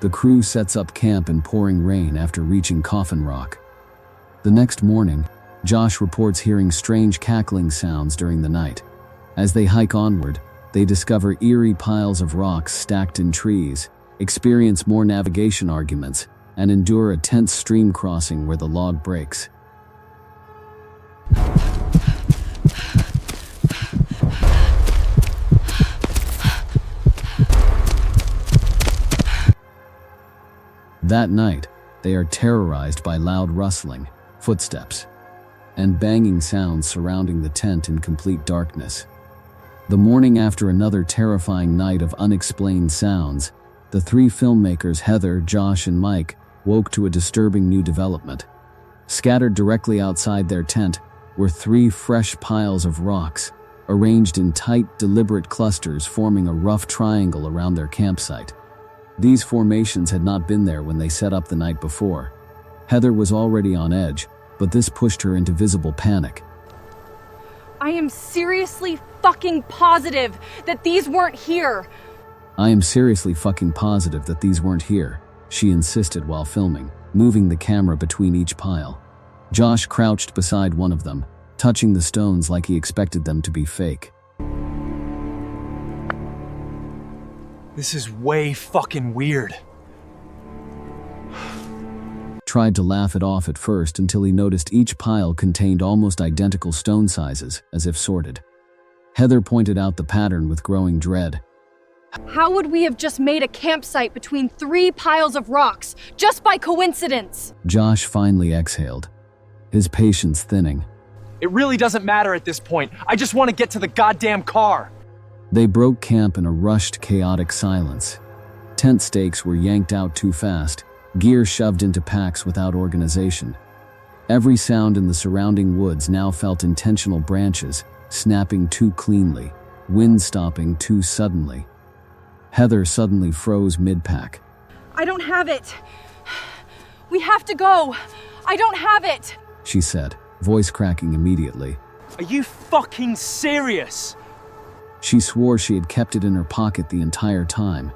The crew sets up camp in pouring rain after reaching Coffin Rock. The next morning, Josh reports hearing strange cackling sounds during the night. As they hike onward, they discover eerie piles of rocks stacked in trees, experience more navigation arguments, and endure a tense stream crossing where the log breaks. That night, they are terrorized by loud rustling, footsteps, and banging sounds surrounding the tent in complete darkness. The morning after another terrifying night of unexplained sounds, the three filmmakers, Heather, Josh, and Mike, woke to a disturbing new development. Scattered directly outside their tent were three fresh piles of rocks, arranged in tight, deliberate clusters forming a rough triangle around their campsite. These formations had not been there when they set up the night before. Heather was already on edge, but this pushed her into visible panic. I am seriously fucking positive that these weren't here. I am seriously fucking positive that these weren't here, she insisted while filming, moving the camera between each pile. Josh crouched beside one of them, touching the stones like he expected them to be fake. This is way fucking weird. Tried to laugh it off at first until he noticed each pile contained almost identical stone sizes, as if sorted. Heather pointed out the pattern with growing dread. How would we have just made a campsite between three piles of rocks, just by coincidence? Josh finally exhaled, his patience thinning. It really doesn't matter at this point. I just want to get to the goddamn car. They broke camp in a rushed, chaotic silence. Tent stakes were yanked out too fast, gear shoved into packs without organization. Every sound in the surrounding woods now felt intentional, branches snapping too cleanly, wind stopping too suddenly. Heather suddenly froze mid-pack. I don't have it. We have to go. I don't have it, she said, voice cracking immediately. Are you fucking serious? She swore she had kept it in her pocket the entire time.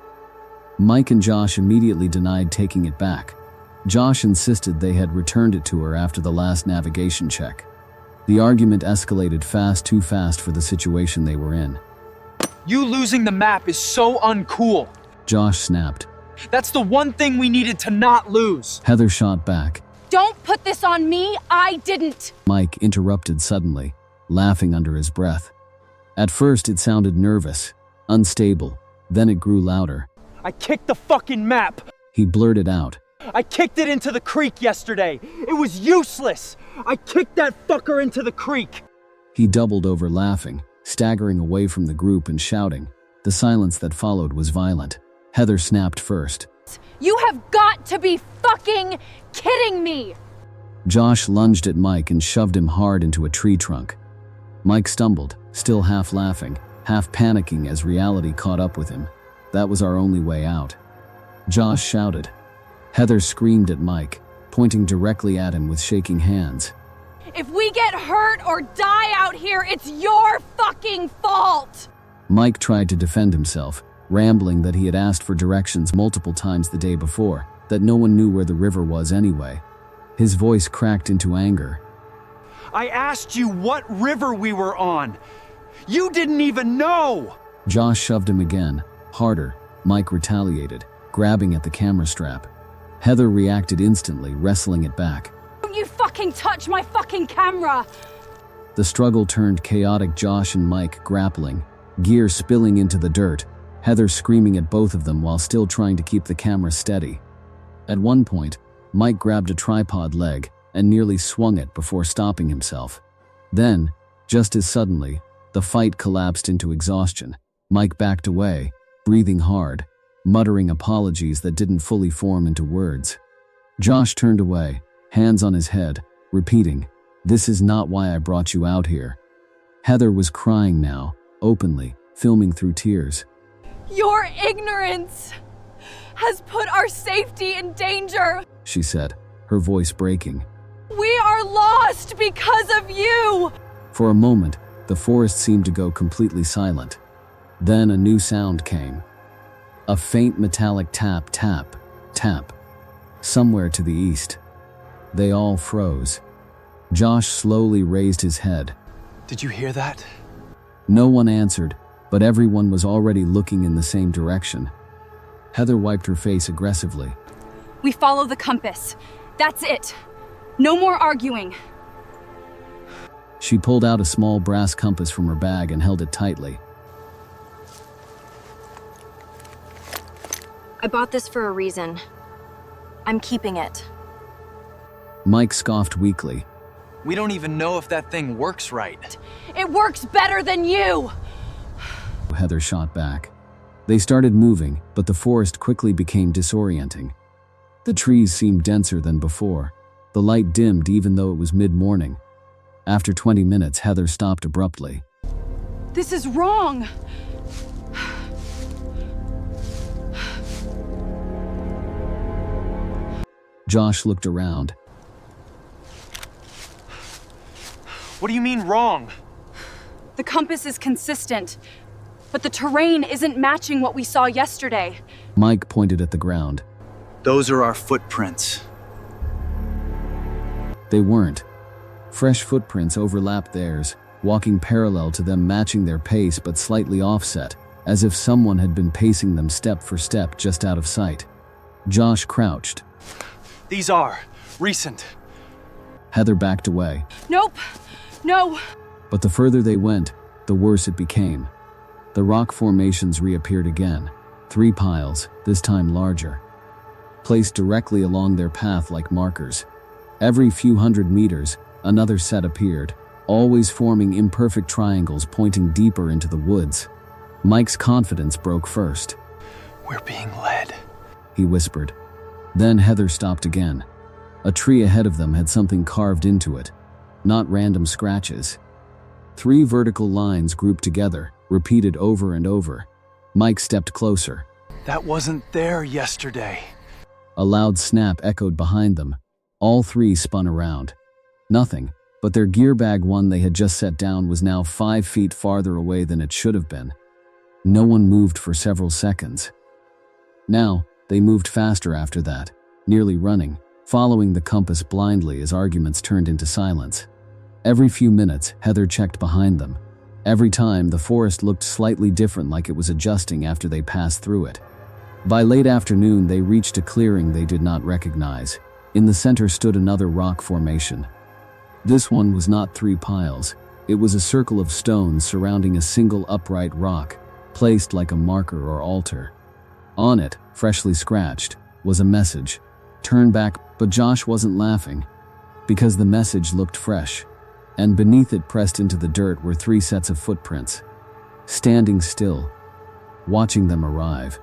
Mike and Josh immediately denied taking it back. Josh insisted they had returned it to her after the last navigation check. The argument escalated fast, too fast for the situation they were in. You losing the map is so uncool. Josh snapped. That's the one thing we needed to not lose. Heather shot back. Don't put this on me. I didn't. Mike interrupted suddenly, laughing under his breath. At first it sounded nervous, unstable, then it grew louder. I kicked the fucking map. He blurted out. I kicked it into the creek yesterday. It was useless. I kicked that fucker into the creek. He doubled over laughing, staggering away from the group and shouting. The silence that followed was violent. Heather snapped first. You have got to be fucking kidding me! Josh lunged at Mike and shoved him hard into a tree trunk. Mike stumbled, still half laughing, half panicking as reality caught up with him. That was our only way out. Josh shouted. Heather screamed at Mike, pointing directly at him with shaking hands. If we get hurt or die out here, it's your fucking fault! Mike tried to defend himself, rambling that he had asked for directions multiple times the day before, that no one knew where the river was anyway. His voice cracked into anger. I asked you what river we were on. You didn't even know! Josh shoved him again, harder. Mike retaliated, grabbing at the camera strap. Heather reacted instantly, wrestling it back. Don't you fucking touch my fucking camera! The struggle turned chaotic. Josh and Mike grappling, gear spilling into the dirt, Heather screaming at both of them while still trying to keep the camera steady. At one point, Mike grabbed a tripod leg and nearly swung it before stopping himself. Then, just as suddenly, the fight collapsed into exhaustion. Mike backed away, breathing hard, muttering apologies that didn't fully form into words. Josh turned away, hands on his head, repeating, "This is not why I brought you out here." Heather was crying now, openly, filming through tears. Your ignorance has put our safety in danger, she said, her voice breaking. We are lost because of you! For a moment, the forest seemed to go completely silent. Then a new sound came. A faint metallic tap, tap, Tap. Somewhere to the east. They all froze. Josh slowly raised his head. Did you hear that? No one answered, but everyone was already looking in the same direction. Heather wiped her face aggressively. We follow the compass. That's it. No more arguing. She pulled out a small brass compass from her bag and held it tightly. I bought this for a reason. I'm keeping it. Mike scoffed weakly. We don't even know if that thing works right. It works better than you! Heather shot back. They started moving, but the forest quickly became disorienting. The trees seemed denser than before. The light dimmed even though it was mid-morning. After 20 minutes, Heather stopped abruptly. This is wrong! Josh looked around. What do you mean wrong? The compass is consistent, but the terrain isn't matching what we saw yesterday. Mike pointed at the ground. Those are our footprints. They weren't. Fresh footprints overlapped theirs, walking parallel to them, matching their pace but slightly offset, as if someone had been pacing them step for step just out of sight. Josh crouched. These are recent. Heather backed away. Nope. No. But the further they went, the worse it became. The rock formations reappeared again. 3 piles, this time larger. Placed directly along their path like markers. Every few hundred meters, another set appeared, always forming imperfect triangles pointing deeper into the woods. Mike's confidence broke first. We're being led, he whispered. Then Heather stopped again. A tree ahead of them had something carved into it, not random scratches. 3 vertical lines grouped together, repeated over and over. Mike stepped closer. That wasn't there yesterday. A loud snap echoed behind them. All 3 spun around. Nothing, but their gear bag one they had just set down was now 5 feet farther away than it should have been. No one moved for several seconds. Now, they moved faster after that, nearly running, following the compass blindly as arguments turned into silence. Every few minutes, Heather checked behind them. Every time, the forest looked slightly different, like it was adjusting after they passed through it. By late afternoon, they reached a clearing they did not recognize. In the center stood another rock formation. This one was not 3 piles. It was a circle of stones surrounding a single upright rock, placed like a marker or altar. On it, freshly scratched, was a message. Turn back, but Josh wasn't laughing, because the message looked fresh, and beneath it, pressed into the dirt, were 3 sets of footprints. Standing still, watching them arrive.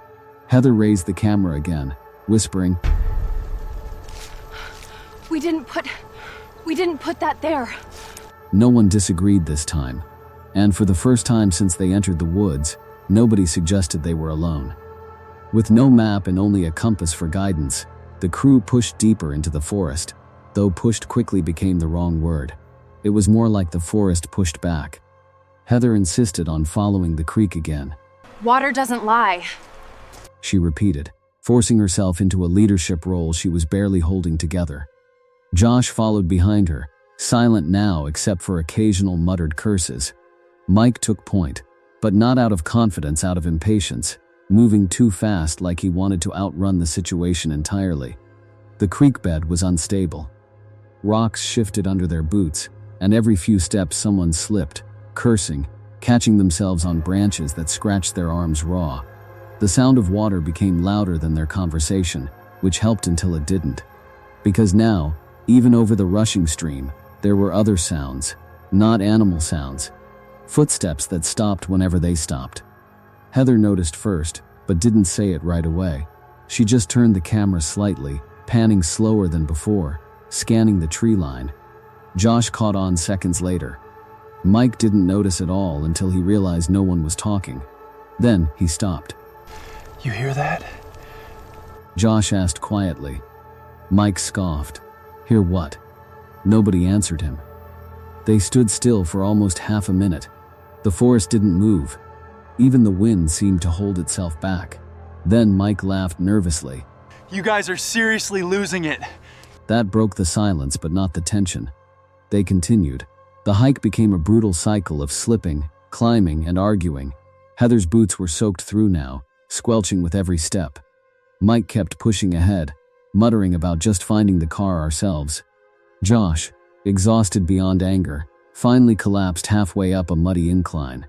Heather raised the camera again, whispering, We didn't put that there. No one disagreed this time, and for the first time since they entered the woods, nobody suggested they were alone. With no map and only a compass for guidance, the crew pushed deeper into the forest, though pushed quickly became the wrong word. It was more like the forest pushed back. Heather insisted on following the creek again. Water doesn't lie. She repeated, forcing herself into a leadership role she was barely holding together. Josh followed behind her, silent now except for occasional muttered curses. Mike took point, but not out of confidence, out of impatience, moving too fast like he wanted to outrun the situation entirely. The creek bed was unstable. Rocks shifted under their boots, and every few steps someone slipped, cursing, catching themselves on branches that scratched their arms raw. The sound of water became louder than their conversation, which helped until it didn't. Because now, even over the rushing stream, there were other sounds, not animal sounds. Footsteps that stopped whenever they stopped. Heather noticed first, but didn't say it right away. She just turned the camera slightly, panning slower than before, scanning the tree line. Josh caught on seconds later. Mike didn't notice at all until he realized no one was talking. Then he stopped. You hear that? Josh asked quietly. Mike scoffed. Hear what? Nobody answered him. They stood still for almost half a minute. The forest didn't move. Even the wind seemed to hold itself back. Then Mike laughed nervously. You guys are seriously losing it. That broke the silence, but not the tension. They continued. The hike became a brutal cycle of slipping, climbing, and arguing. Heather's boots were soaked through now, squelching with every step. Mike kept pushing ahead, muttering about just finding the car ourselves. Josh, exhausted beyond anger, finally collapsed halfway up a muddy incline.